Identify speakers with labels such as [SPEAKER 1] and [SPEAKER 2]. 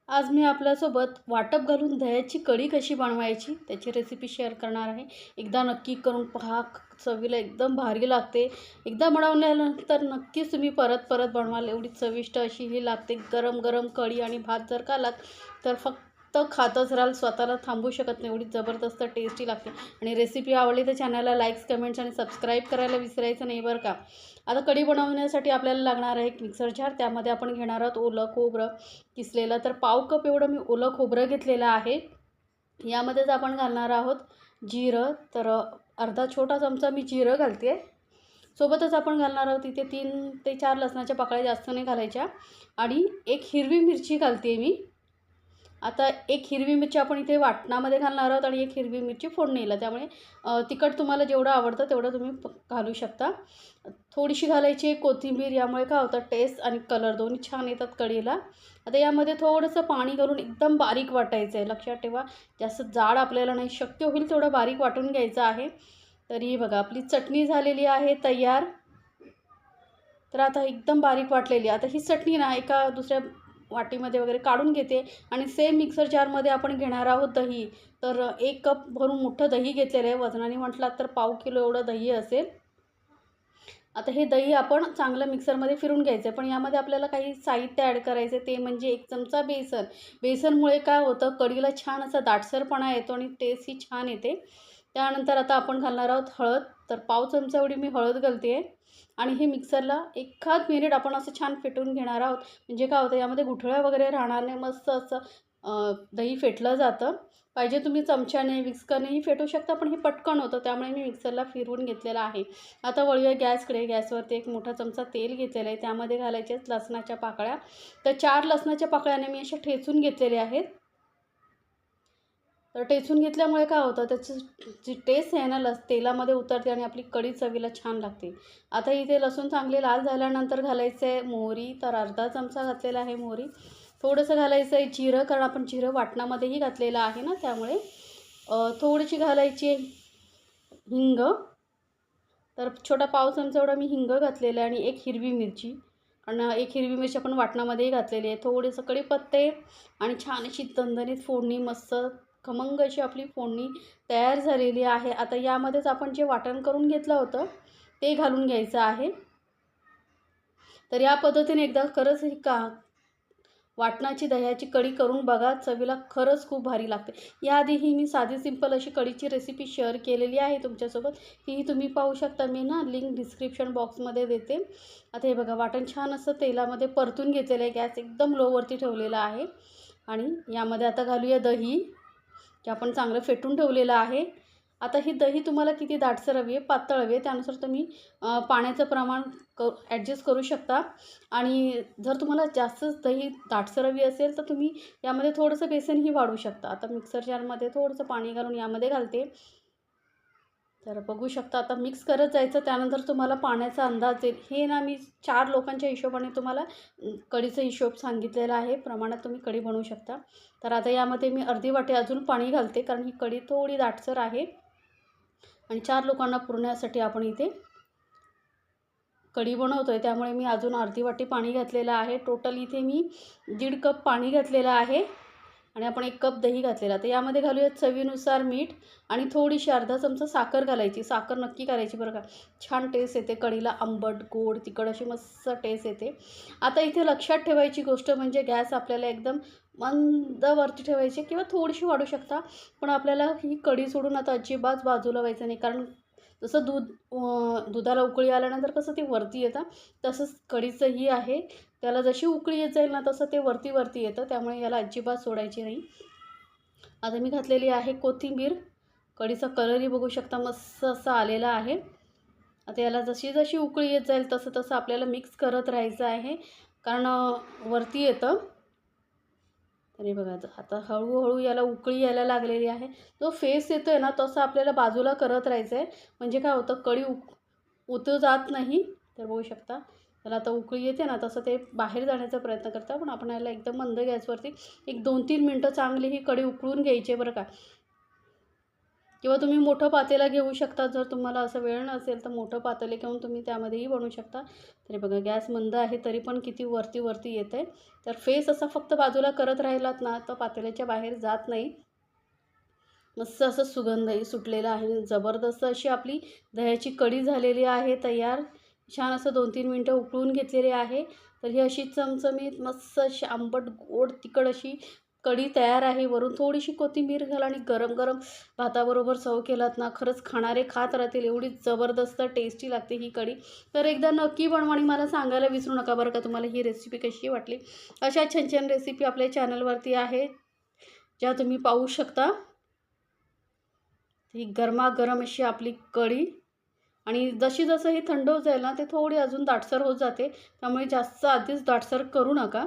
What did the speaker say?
[SPEAKER 1] आज मी आपल्यासोबत वाटप घालून दह्याची कढी कशी बनवायची त्याची रेसिपी शेअर करणार आहे. एकदा नक्की करून पहा, चवीला एकदम भारी लागते. एकदा बनवल्यानंतर नक्कीच तुम्ही परत परत बनवाल, एवढी चविष्ट अशी ही लागते. गरम गरम कढी आणि भात जर खालात तर फक्त खातच राहाल, स्वतःला थांबू शकत नाही, एवढी जबरदस्त टेस्टी लागते. आणि रेसिपी आवडली तर चॅनलला लाईक्स, कमेंट्स आणि सबस्क्राईब करायला विसरायचं नाही बरं का. आता कढी बनवण्यासाठी आपल्याला लागणार आहे एक मिक्सर जार. त्यामध्ये आपण घेणार आहोत ओलं खोबरं किसलेलं. तर पाव कप एवढं मी ओलं खोबरं घेतलेलं आहे. यामध्येच आपण घालणार आहोत जिरं. तर अर्धा छोटा चमचा मी जिरं घालते. सोबतच आपण घालणार आहोत इथे 3 ते 4 लसणाच्या पाकळ्या, जास्त नाही घालायच्या. आणि एक हिरवी मिरची घालते मी. आता एक हिरवी मिरची आपण इथे वाटणामध्ये घालणार आहोत आणि एक हिरवी मिरची फोडणीला. त्यामुळे तिखट तुम्हाला जेवढं आवडतं तेवढं तुम्ही घालू शकता. थोडीशी घालायची कोथिंबीर. यामुळे काय होतं, टेस्ट आणि कलर दोन्ही छान येतात कढीला. आता यामध्ये थोडंसं पाणी घालून एकदम बारीक वाटायचं आहे. लक्षात ठेवा, जास्त जाड आपल्याला नाही, शक्य होईल तेवढं बारीक वाटून घ्यायचं आहे. तरी बघा आपली चटणी झालेली आहे तयार. तर आता एकदम बारीक वाटलेली. आता ही चटणी ना एका दुसऱ्या वाटीमध्ये वगैरे काढून घेते. आणि सेम मिक्सर जारमध्ये आपण घेणार आहोत दही. तर 1 कप भरून मोठं दही घेतलेलं आहे. वजनाने म्हटलात तर पाव किलो एवढं दही असेल. आता हे दही आपण चांगलं मिक्सरमध्ये फिरून घ्यायचं आहे. पण यामध्ये आपल्याला काही साहित्य ॲड करायचं आहे, ते म्हणजे 1 चमचा बेसन. बेसनमुळे काय होतं, कढीला छान असा दाटसरपणा येतो आणि टेस्ट ही छान येते. त्यानंतर आता आपण घालणार आहोत हळद. तर पाव चमचा एवढी मी हळद घालते आहे. आणि हे मिक्सरला एखाद मिनिट आपण असं छान फेटून घेणार आहोत. म्हणजे काय होतं, यामध्ये गुठळ्या वगैरे राहणार नाही, मस्त असं दही फेटलं जातं. पाहिजे तुम्ही चमच्याने, विस्करनेही फेटू शकता, पण हे पटकन होतं, त्यामुळे मी मिक्सरला फिरवून घेतलेलं आहे. आता वळूया गॅसकडे. गॅसवरती एक मोठा चमचा तेल घेतलेलं आहे. त्यामध्ये घालायचे आहेत लसणाच्या पाकळ्या. तर 4 लसणाच्या पाकळ्याने मी अशा ठेचून घेतलेल्या आहेत. तर ठेचून घेतल्यामुळे काय होतं, त्याची जी टेस्ट आहे ना तेलामध्ये उतरते आणि आपली कढी चवीला छान लागते. आता इथे लसूण चांगले लाल झाल्यानंतर घालायचं आहे मोहरी. तर अर्धा चमचा घातलेला आहे मोहरी. थोडंसं घालायचं आहे जिरं, कारण आपण जिरं वाटणामध्येही घातलेलं आहे ना, त्यामुळे थोडीशी घालायची आहे हिंग. तर छोटा पाव चमचा एवढा मी हिंग घातलेला आहे. आणि एक हिरवी मिरची. आणि एक हिरवी मिरची आपण वाटणामध्येही घातलेली आहे. थोडेसं कढीपत्ते आणि छान अशी दणदणीत फोडणी, मस्त खमंग अशी आपली फोडणी तयार झालेली आहे. आता यामध्येच आपण जे वाटण करून घेतलं होतं ते घालून घ्यायचं आहे. तर या पद्धतीने एकदा खरंच ही वाटणाची दह्याची कढी करून बघा, चवीला खरंच खूप भारी लागते. याआधीही मी साधी सिंपल अशी कढीची रेसिपी शेअर केलेली आहे तुमच्यासोबत. तीही तुम्ही पाहू शकता, मी ना लिंक डिस्क्रिप्शन बॉक्समध्ये देते. आता हे बघा, वाटण छान असं तेलामध्ये परतून घेतलेलं आहे. गॅस एकदम लोवरती ठेवलेला आहे. आणि यामध्ये आता घालूया दही, जे आपण चांगलं फेटून ठेवलेलं आहे. आता ही दही तुम्हाला किती दाटसर हवी आहे, पातळ हवी आहे, त्यानुसार तुम्ही पाण्याचं प्रमाण ॲडजस्ट करू शकता. आणि जर तुम्हाला जास्तच दही दाटसर हवी असेल तर तुम्ही यामध्ये थोडंसं बेसनही वाढवू शकता. आता मिक्सर जारमध्ये थोडंसं पाणी घालून यामध्ये घालते. तर बघू शकता, आता मिक्स करत जायचं. त्यानंतर तुम्हाला पाण्याचा अंदाज येईल. हे ना मी 4 लोकांच्या हिशोबाने तुम्हाला कढीचा हिशोब सांगितलेला आहे, प्रमाणात तुम्ही कढी बनवू शकता. तर आता यामध्ये मी अर्धी वाटी अजून पाणी घालते, कारण ही कढी थोडी दाटसर आहे. आणि 4 लोकांना पुरण्यासाठी आपण इथे कढी बनवतो आहे, त्यामुळे मी अजून अर्धी वाटी पाणी घातलेलं आहे. टोटल इथे मी 1.5 कप पाणी घातलेलं आहे. आणि आपण 1 कप दही घातलेला. तर यामध्ये घालूया चवीनुसार मीठ. आणि थोडीशी अर्धा चमचा साखर घालायची. साखर नक्की घालायची बरं का, छान टेस्ट येते कढीला. आंबट, गोड, तिखट अशी मस्त टेस्ट येते. आता इथे लक्षात ठेवायची गोष्ट म्हणजे गॅस आपल्याला एकदम मंद वरती ठेवायची, किंवा थोडीशी वाढू शकता. पण आपल्याला ही कढी सोडून आता अजिबात बाजूला व्हायचं नाही, कारण जसं दुधाला उकळी आल्यानंतर कसं ते वरती येतं, तसंच कढीचंही आहे. त्याला जशी उकळी येत जाईल ना तसं ते वरती येतं, त्यामुळे याला अजिबात सोडायची नाही. आता मी घातलेली आहे कोथिंबीर. कढीचा कलरही बघू शकता, मस्त असा आलेला आहे. आता याला जशी जशी उकळी येत जाईल तसं तसं आपल्याला मिक्स करत राहायचं आहे, कारण वरती येतं. तर हे बघा, आता हळूहळू याला उकळी यायला लागलेली आहे. जो फेस येतो आहे ना तसं आपल्याला बाजूला करत राहायचं आहे, म्हणजे काय होतं, कढी उतू जात नाही. तर बघू शकता, त्याला आता उकळी येते ना तसं ते बाहेर जाण्याचा प्रयत्न करतं. पण आपण याला एकदम मंद गॅसवरती एक 2-3 मिनटं चांगली ही कढी उकळून घ्यायची आहे बरं का, किंवा तुम्ही मोठं पातेलं घेऊ शकता. जर तुम्हाला असं वेळ नसेल तर मोठं पातेलं घेऊन तुम्ही त्यामध्येही बनवू शकता. तरी बघा गॅस मंद आहे तरी पण किती वरती येतं आहे. तर फेस असा फक्त बाजूला करत राहिलात ना तर पातेल्याच्या बाहेर जात नाही. मस्त असं सुगंधही सुटलेला आहे. जबरदस्त अशी आपली दह्याची कढी झालेली आहे तयार. छान असं 2-3 मिनटं उकळून घेतलेली आहे. तर ही अशी चमचमीत मस्त अशी आंबट गोड तिखट अशी कढी तयार आहे. वरून थोडीशी कोथिंबीर घाला आणि गरम-गरम भाताबरोबर सर्व्ह केलात ना खरंच खाणारे खात राहतील. एवढी जबरदस्त टेस्टी लागते ही कढी. तर एकदा नक्की बनवा आणि मला सांगायला विसरू नका बरं का तुम्हाला ही रेसिपी कशी वाटली. अशा छान-छान रेसिपी आपल्या चॅनलवरती आहे ज्या तुम्ही पाहू शकता. ही गरमागरम अशी आपली कढी आणि जशी ही थंड होत जाईल ना ते थोडी अजून दाटसर होत जाते. त्यामुळे जास्त आधीच दाटसर करू नका.